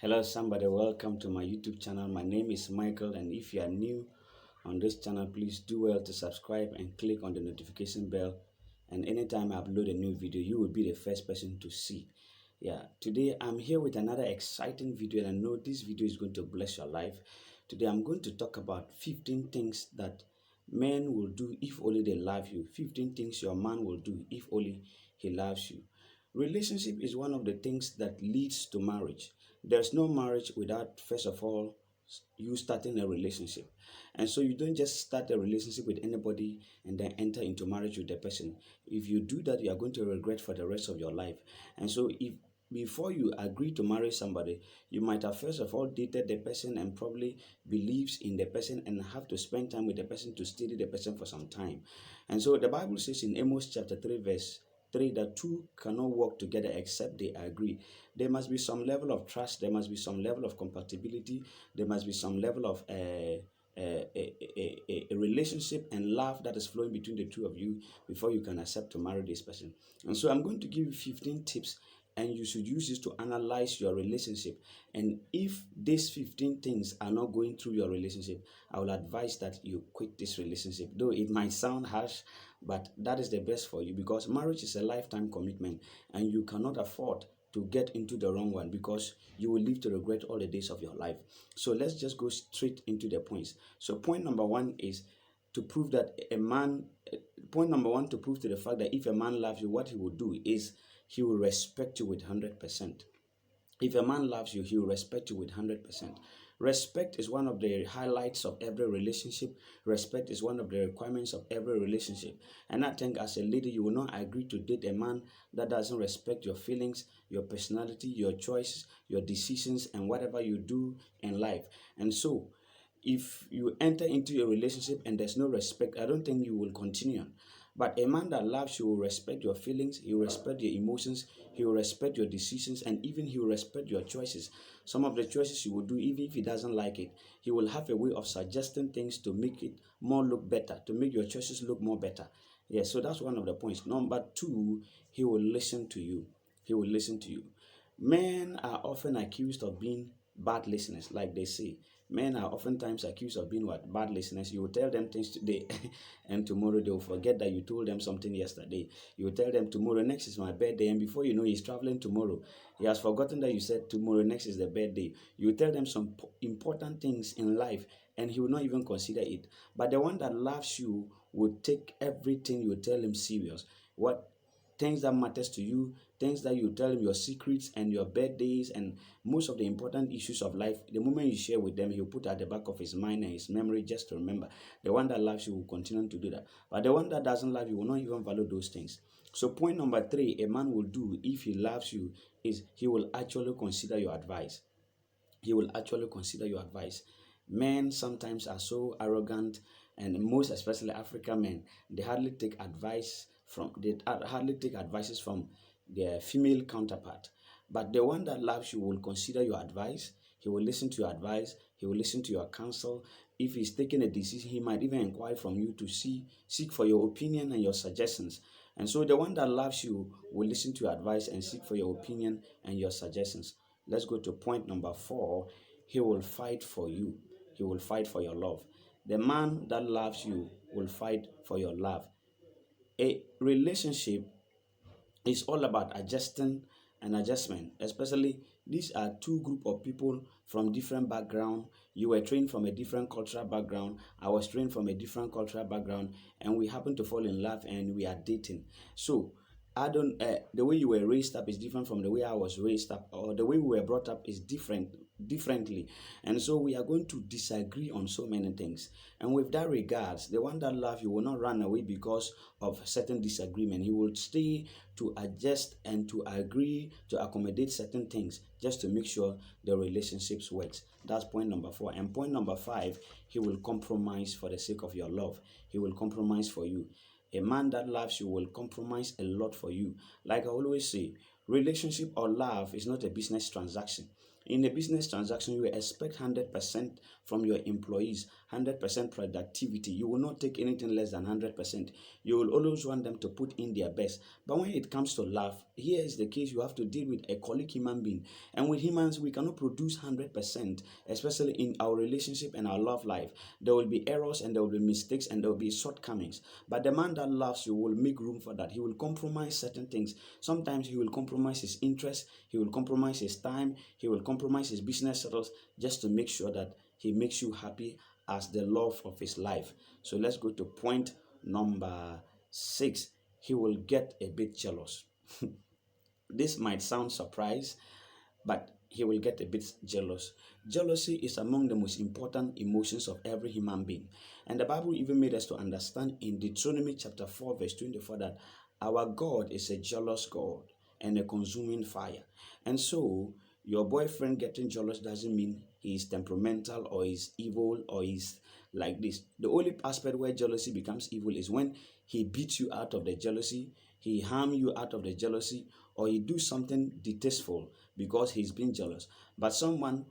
Hello, somebody. Welcome to my YouTube channel. My name is Michael, and if you are new on this channel, please do well to subscribe and click on the notification bell. And anytime I upload a new video, you will be the first person to see. Yeah, today I'm here with another exciting video, and I know this video is going to bless your life. Today I'm going to talk about 15 things that men will do if only they love you. 15 things your man will do if only he loves you. Relationship is one of the things that leads to marriage. There's no marriage without, first of all, you starting a relationship. And so you don't just start a relationship with anybody and then enter into marriage with the person. If you do that, you are going to regret for the rest of your life. And so if before you agree to marry somebody, you might have first of all dated the person and probably believes in the person and have to spend time with the person to study the person for some time. And so the Bible says in Amos chapter 3 verse 3 that two cannot work together except they agree. There must be some level of trust, there must be some level of compatibility, there must be some level of a relationship and love that is flowing between the two of you before you can accept to marry this person. And so I'm going to give you 15 tips, and you should use this to analyze your relationship. And if these 15 things are not going through your relationship, I will advise that you quit this relationship. Though it might sound harsh, but that is the best for you, because marriage is a lifetime commitment and you cannot afford to get into the wrong one, because you will live to regret all the days of your life. So let's just go straight into the points. So point number one is to prove that a man, point number one to prove to the fact that if a man loves you, what he will do is he will respect you with 100%. If a man loves you, he will respect you with 100%. Respect is one of the highlights of every relationship. Respect is one of the requirements of every relationship. And I think as a lady, you will not agree to date a man that doesn't respect your feelings, your personality, your choices, your decisions, and whatever you do in life. And so, if you enter into a relationship and there's no respect, I don't think you will continue. But a man that loves you will respect your feelings, he will respect your emotions, he will respect your decisions, and even he will respect your choices. Some of the choices you will do, even if he doesn't like it, he will have a way of suggesting things to make it more look better, to make your choices look more better. Yeah, so that's one of the points. Number two, he will listen to you. He will listen to you. Men are often accused of being bad listeners, like they say. Men are oftentimes accused of being what? Bad listeners. You will tell them things today, and tomorrow they will forget that you told them something yesterday. You will tell them tomorrow next is my birthday, and before you know, he's traveling tomorrow. He has forgotten that you said tomorrow next is the birthday. You will tell them some important things in life, and he will not even consider it. But the one that loves you will take everything you tell him serious. What things that matters to you, things that you tell him, your secrets and your birthdays and most of the important issues of life, the moment you share with them, he'll put at the back of his mind and his memory just to remember. The one that loves you will continue to do that. But the one that doesn't love you will not even value those things. So point number three, a man will do if he loves you is he will actually consider your advice. He will actually consider your advice. Men sometimes are so arrogant, and most especially African men, they hardly take advices from their female counterpart. But the one that loves you will consider your advice. He will listen to your advice. He will listen to your counsel. If he's taking a decision, he might even inquire from you to seek for your opinion and your suggestions. And so the one that loves you will listen to your advice and seek for your opinion and your suggestions. Let's go to point number four. He will fight for you. He will fight for your love. The man that loves you will fight for your love. A relationship is all about adjusting and adjustment. Especially these are two group of people from different background. You were trained from a different cultural background, I was trained from a different cultural background, and we happen to fall in love and we are dating. So I don't the way you were raised up is different from the way I was raised up, or the way we were brought up is differently. And so we are going to disagree on so many things. And with that regards, the one that loves you will not run away because of certain disagreement. He will stay to adjust and to agree to accommodate certain things just to make sure the relationships works. That's point number four. And point number five, he will compromise for the sake of your love. He will compromise for you. A man that loves you will compromise a lot for you. Like I always say, relationship or love is not a business transaction. In a business transaction, you expect 100% from your employees, 100% productivity. You will not take anything less than 100%. You will always want them to put in their best. But when it comes to love, here is the case: you have to deal with a colic human being. And with humans, we cannot produce 100%, especially in our relationship and our love life. There will be errors and there will be mistakes and there will be shortcomings. But the man that loves you will make room for that. He will compromise certain things. Sometimes he will compromise his interest, he will compromise his time, he will compromise his business settles just to make sure that he makes you happy as the love of his life. So let's go to point number 6. He will get a bit jealous. This might sound surprise, but he will get a bit jealous. Jealousy is among the most important emotions of every human being. And the Bible even made us to understand in Deuteronomy chapter 4, verse 24, that our God is a jealous God and a consuming fire. And so, your boyfriend getting jealous doesn't mean he's temperamental or he's evil or he's like this. The only aspect where jealousy becomes evil is when he beats you out of the jealousy, he harm you out of the jealousy, or he do something distasteful because he's been jealous. But someone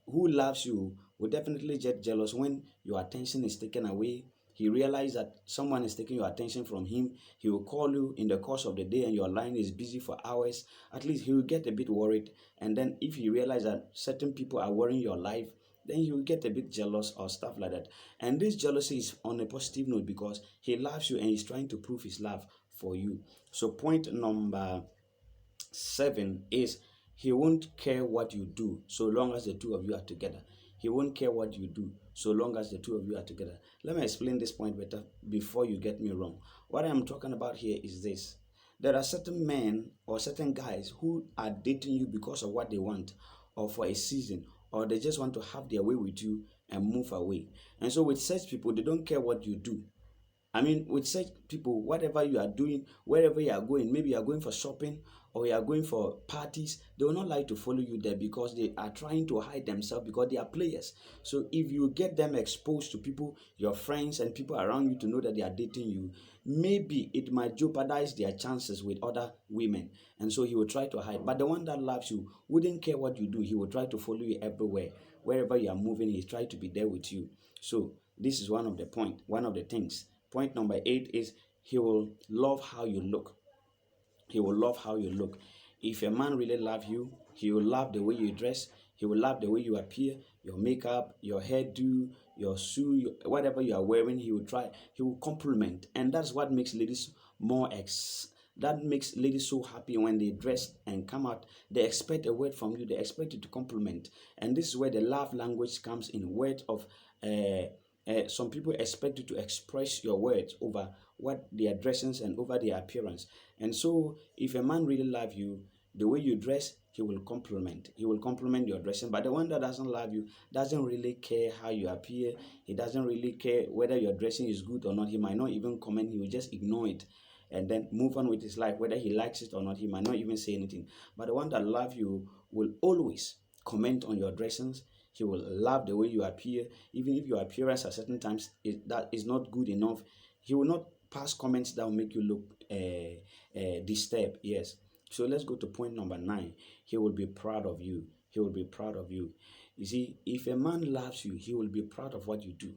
who loves you will definitely get jealous when your attention is taken away. He realizes that someone is taking your attention from him. He will call you in the course of the day and your line is busy for hours. At least he will get a bit worried. And then if he realizes that certain people are worrying your life, then he will get a bit jealous or stuff like that. And this jealousy is on a positive note because he loves you and he's trying to prove his love for you. So point number 7 is he won't care what you do so long as the two of you are together. He won't care what you do so long as the two of you are together. Let me explain this point better before you get me wrong. What I'm talking about here is this: there are certain men or certain guys who are dating you because of what they want, or for a season, or they just want to have their way with you and move away. And so, with such people, they don't care what you do. I mean, with such people, whatever you are doing, wherever you are going, maybe you are going for shopping or you are going for parties, they will not like to follow you there because they are trying to hide themselves because they are players. So if you get them exposed to people, your friends and people around you to know that they are dating you, maybe it might jeopardize their chances with other women. And so he will try to hide. But the one that loves you wouldn't care what you do. He will try to follow you everywhere. Wherever you are moving, he tries to be there with you. So this is one of the things. Point number 8 is he will love how you look. He will love how you look. If a man really loves you, he will love the way you dress. He will love the way you appear, your makeup, your hairdo, your shoe, whatever you are wearing. He will try. He will compliment, and that's what makes ladies more that makes ladies so happy when they dress and come out. They expect a word from you. They expect you to compliment, and this is where the love language comes in. Word of some people expect you to express your words over what their dressings and over their appearance. And so, if a man really loves you, the way you dress, he will compliment. He will compliment your dressing. But the one that doesn't love you doesn't really care how you appear. He doesn't really care whether your dressing is good or not. He might not even comment. He will just ignore it and then move on with his life. Whether he likes it or not, he might not even say anything. But the one that loves you will always comment on your dressings. He will love the way you appear, even if your appearance at certain times that is not good enough. He will not pass comments that will make you look disturbed. Yes. So let's go to point number 9. He will be proud of you. He will be proud of you. You see, if a man loves you, he will be proud of what you do.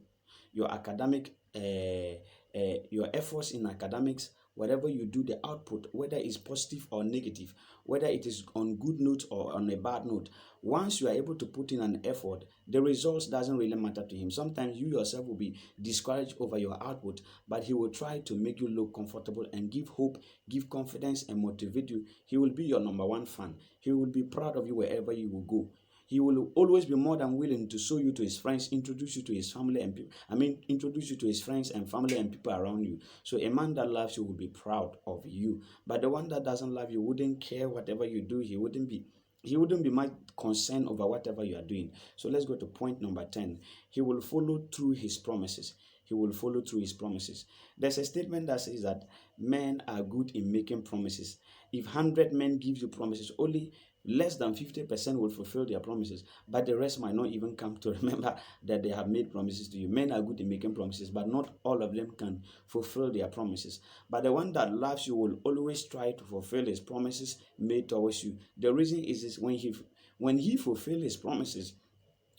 Your academic, your efforts in academics, whatever you do, the output, whether it's positive or negative, whether it is on good note or on a bad note, once you are able to put in an effort, the results doesn't really matter to him. Sometimes you yourself will be discouraged over your output, but he will try to make you look comfortable and give hope, give confidence, and motivate you. He will be your number one fan. He will be proud of you wherever you will go. He will always be more than willing to show you to his friends, introduce you to his family and people. Introduce you to his friends and family and people around you. So a man that loves you will be proud of you. But the one that doesn't love you wouldn't care whatever you do. He wouldn't be much concerned over whatever you are doing. So let's go to point number 10. He will follow through his promises. He will follow through his promises. There's a statement that says that men are good in making promises. If 100 men give you promises, only less than 50% will fulfill their promises, but the rest might not even come to remember that they have made promises to you. Men are good in making promises, but not all of them can fulfill their promises. But the one that loves you will always try to fulfill his promises made towards you. The reason is when When he fulfills his promises,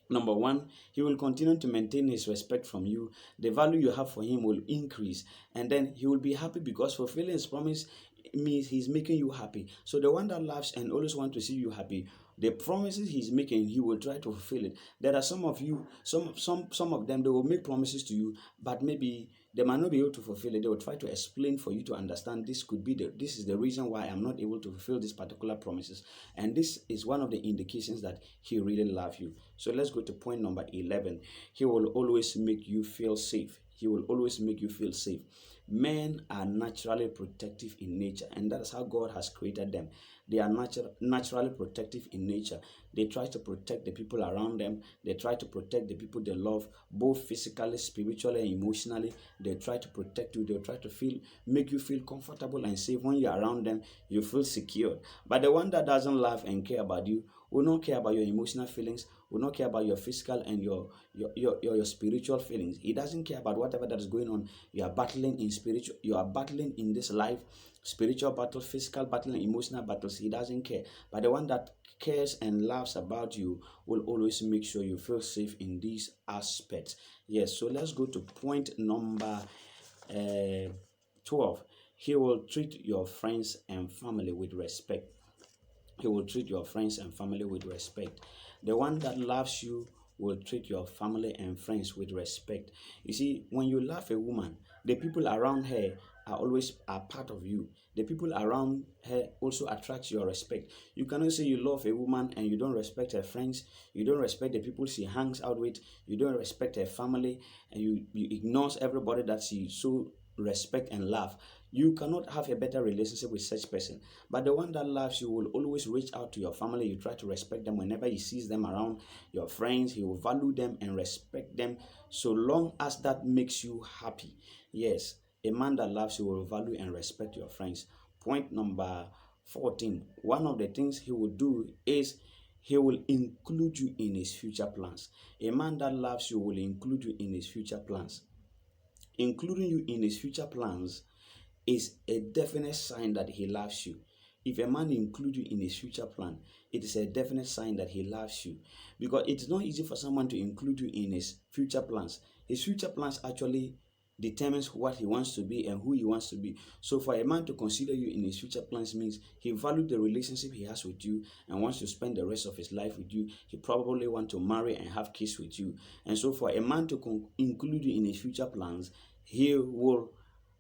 number one, he will continue to maintain his respect from you. The value you have for him will increase, and then he will be happy because fulfilling his promise means he's making you happy. So the one that loves and always wants to see you happy, the promises he's making, he will try to fulfill it. There are some of you, some of them, they will make promises to you, but maybe they might not be able to fulfill it. They will try to explain for you to understand this is the reason why I'm not able to fulfill these particular promises. And this is one of the indications that he really loves you. So let's go to point number 11. He will always make you feel safe. He will always make you feel safe. Men are naturally protective in nature, and that's how God has created them. They are naturally protective in nature. They try to protect the people around them. They try to protect the people they love, both physically, spiritually, and emotionally. They try to protect you. They try to make you feel comfortable and safe. When you're around them, you feel secure. But the one that doesn't love and care about you will not care about your emotional feelings, will not care about your physical and your spiritual feelings. He doesn't care about whatever that is going on. You are battling in spiritual, you are battling in this life, spiritual battles, physical battle, and emotional battles. He doesn't care. But the one that cares and loves about you will always make sure you feel safe in these aspects. Yes, so let's go to point number 12. He will treat your friends and family with respect. He will treat your friends and family with respect. The one that loves you will treat your family and friends with respect. You see, when you love a woman, the people around her are part of you. The people around her also attract your respect. You cannot say you love a woman and you don't respect her friends, you don't respect the people she hangs out with, you don't respect her family, and you ignore everybody that she so respect and love. You cannot have a better relationship with such person. But the one that loves you will always reach out to your family. You try to respect them whenever he sees them around. Your friends, he will value them and respect them, so long as that makes you happy. Yes, a man that loves you will value and respect your friends. Point number 14. One of the things he will do is he will include you in his future plans. A man that loves you will include you in his future plans. Including you in his future plans is a definite sign that he loves you. If a man includes you in his future plan, it is a definite sign that he loves you. Because it's not easy for someone to include you in his future plans. His future plans actually determines what he wants to be and who he wants to be. So for a man to consider you in his future plans means he values the relationship he has with you and wants to spend the rest of his life with you. He probably wants to marry and have kids with you. And so for a man to include you in his future plans, he will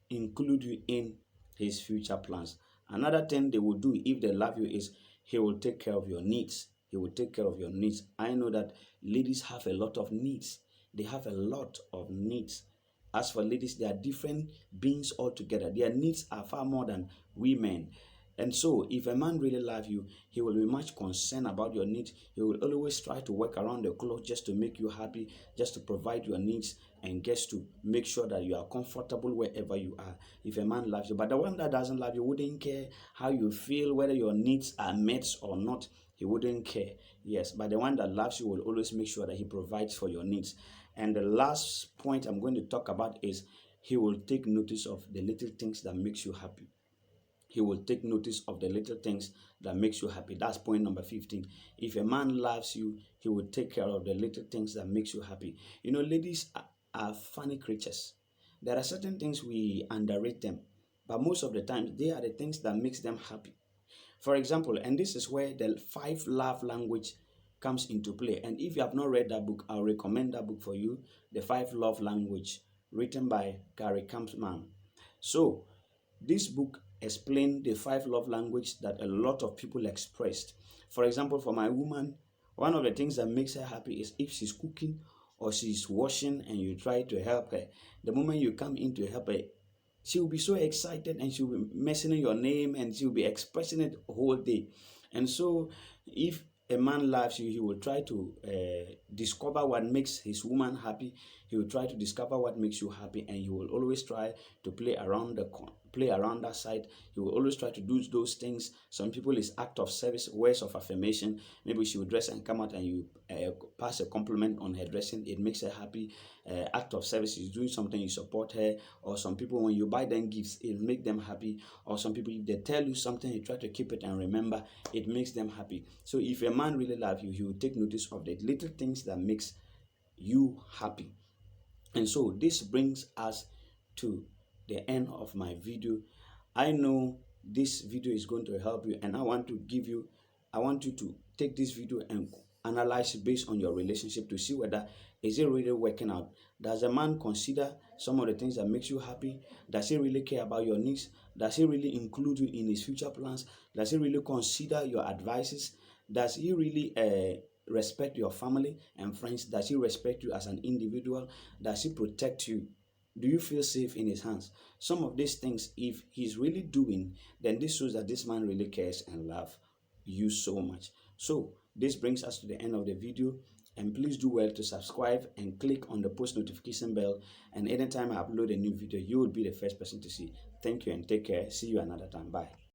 include you in his future plans. Another thing they will do if they love you is he will take care of your needs. He will take care of your needs. I know that ladies have a lot of needs. They have a lot of needs. As for ladies, they are different beings altogether. Their needs are far more than women. And so, if a man really loves you, he will be much concerned about your needs. He will always try to work around the clock just to make you happy, just to provide your needs, and just to make sure that you are comfortable wherever you are. If a man loves you, but the one that doesn't love you wouldn't care how you feel, whether your needs are met or not. He wouldn't care. Yes, but the one that loves you will always make sure that he provides for your needs. And the last point I'm going to talk about is he will take notice of the little things that makes you happy. He will take notice of the little things that makes you happy. That's point number 15. If a man loves you, he will take care of the little things that makes you happy. You know, ladies are funny creatures. There are certain things we underrate them, but most of the time they are the things that makes them happy. For example, and this is where the 5 love language comes into play. And if you have not read that book, I'll recommend that book for you, The 5 Love Language, written by Gary Kampman. So, this book explained the 5 love language that a lot of people expressed. For example, for my woman, one of the things that makes her happy is if she's cooking or she's washing and you try to help her. The moment you come in to help her, she will be so excited and she'll be mentioning your name and she'll be expressing it the whole day. And so, if a man loves you, he will try to discover what makes his woman happy. He will try to discover what makes you happy, and he will always try to play around that side. He will always try to do those things. Some people is act of service, words of affirmation. Maybe she will dress and come out and you pass a compliment on her dressing. It makes her happy. Act of service is doing something, you support her. Or some people, when you buy them gifts, it make them happy. Or some people, if they tell you something, you try to keep it and remember, it makes them happy. So if a man really loves you, he will take notice of the little things that makes you happy. And so this brings us to the end of my video. I know this video is going to help you, and I want you to take this video and analyze it based on your relationship to see whether is it really working out. Does a man consider some of the things that makes you happy? Does he really care about your needs? Does he really include you in his future plans? Does he really consider your advices? Does he really respect your family and friends? Does he respect you as an individual? Does he protect you? Do you feel safe in his hands? Some of these things, if he's really doing, then this shows that this man really cares and loves you so much. So this brings us to the end of the video. And please do well to subscribe and click on the post notification bell. And anytime I upload a new video, you will be the first person to see. Thank you and take care. See you another time. Bye.